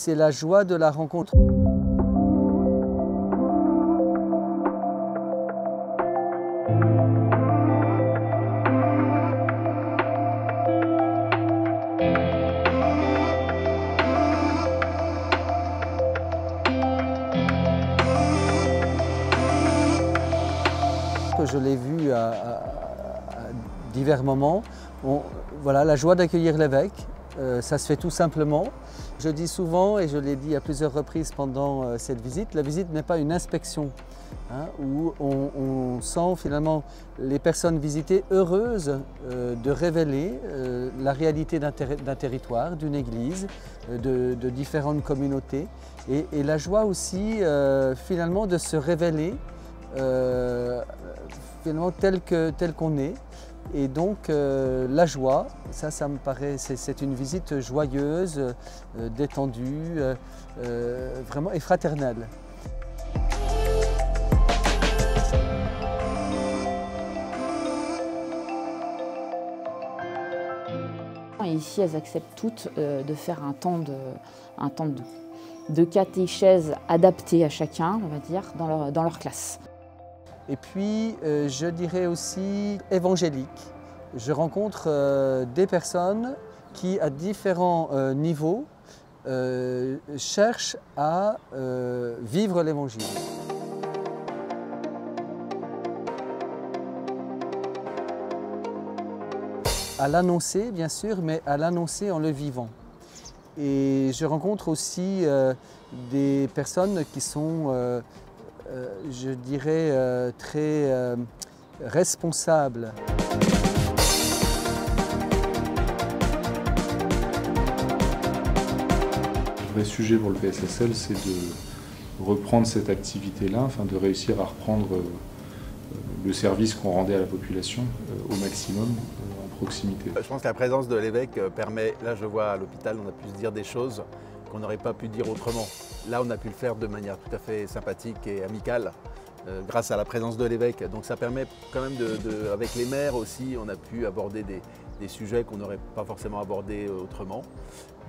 c'est la joie de la rencontre. Je l'ai vu à divers moments. Voilà, la joie d'accueillir l'évêque, ça se fait tout simplement. Je dis souvent, et je l'ai dit à plusieurs reprises pendant cette visite, la visite n'est pas une inspection, hein, où on sent finalement les personnes visitées heureuses de révéler la réalité d'un territoire, d'une église, de différentes communautés, et la joie aussi finalement de se révéler finalement tel qu'on est. Et donc la joie, ça me paraît, c'est une visite joyeuse, détendue, vraiment et fraternelle. Ici, elles acceptent toutes de faire un temps de catéchèse adapté à chacun, on va dire, dans leur classe. Et puis, je dirais aussi évangélique. Je rencontre des personnes qui, à différents niveaux, cherchent à vivre l'Évangile. À l'annoncer, bien sûr, mais à l'annoncer en le vivant. Et je rencontre aussi des personnes qui sont je dirais, très responsable. Le vrai sujet pour le PSSL, c'est de reprendre cette activité-là, enfin de réussir à reprendre le service qu'on rendait à la population au maximum, en proximité. Je pense que la présence de l'évêque permet, là je vois à l'hôpital, on a pu se dire des choses qu'on n'aurait pas pu dire autrement. Là, on a pu le faire de manière tout à fait sympathique et amicale, grâce à la présence de l'évêque. Donc ça permet quand même, avec les maires aussi, on a pu aborder des sujets qu'on n'aurait pas forcément abordés autrement.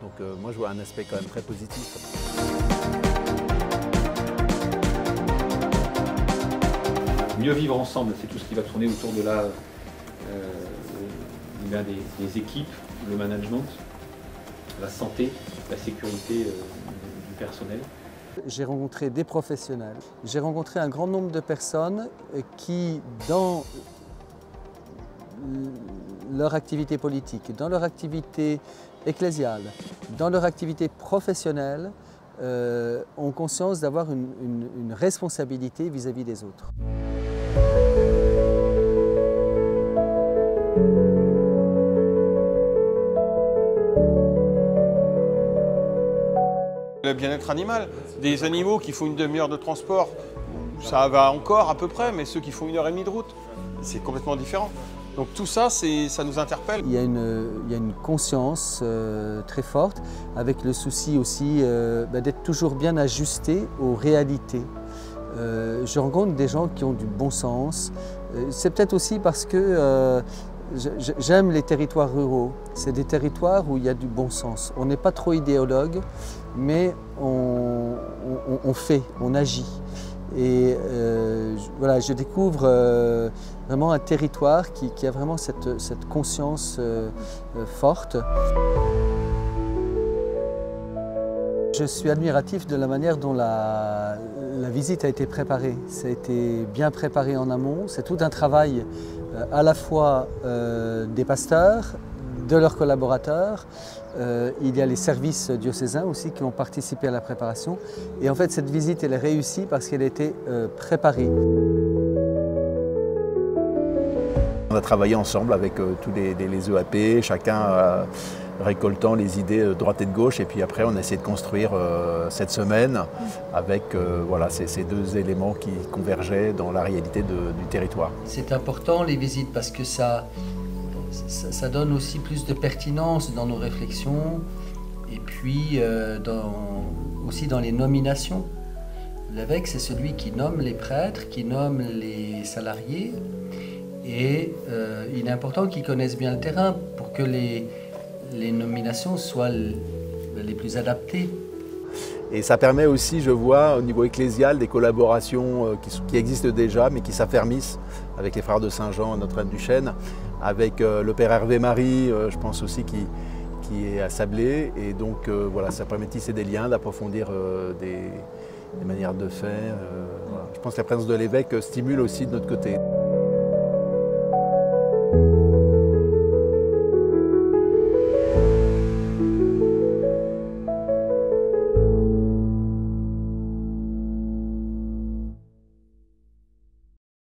Donc moi, je vois un aspect quand même très positif. Mieux vivre ensemble, c'est tout ce qui va tourner autour de des équipes, le management, la santé, la sécurité du personnel. J'ai rencontré des professionnels, j'ai rencontré un grand nombre de personnes qui, dans leur activité politique, dans leur activité ecclésiale, dans leur activité professionnelle, ont conscience d'avoir une responsabilité vis-à-vis des autres. Le bien-être animal, des animaux qui font une demi-heure de transport, ça va encore à peu près, mais ceux qui font 1h30 de route, c'est complètement différent. Donc tout ça, ça nous interpelle. Il y a une conscience très forte, avec le souci aussi d'être toujours bien ajusté aux réalités. Je rencontre des gens qui ont du bon sens. C'est peut-être aussi parce que j'aime les territoires ruraux. C'est des territoires où il y a du bon sens. On n'est pas trop idéologue, mais on fait, on agit. Et voilà, je découvre vraiment un territoire qui a vraiment cette conscience forte. Je suis admiratif de la manière dont la visite a été préparée. Ça a été bien préparé en amont. C'est tout un travail à la fois des pasteurs, de leurs collaborateurs. Il y a les services diocésains aussi qui ont participé à la préparation. Et en fait, cette visite, elle est réussie parce qu'elle a été préparée. On a travaillé ensemble avec tous les EAP, chacun récoltant les idées de droite et de gauche, et puis après on a essayé de construire cette semaine avec voilà, ces deux éléments qui convergeaient dans la réalité du territoire. C'est important les visites parce que ça donne aussi plus de pertinence dans nos réflexions et puis aussi dans les nominations. L'évêque, c'est celui qui nomme les prêtres, qui nomme les salariés, et il est important qu'ils connaissent bien le terrain pour que les nominations soient les plus adaptées. Et ça permet aussi, je vois, au niveau ecclésial, des collaborations qui existent déjà, mais qui s'affermissent avec les frères de Saint-Jean, Notre-Dame-du-Chêne, avec le Père Hervé-Marie, je pense aussi, qui est à Sablé. Et donc, voilà, ça permet de tisser des liens, d'approfondir des manières de faire. Voilà. Je pense que la présence de l'évêque stimule aussi de notre côté.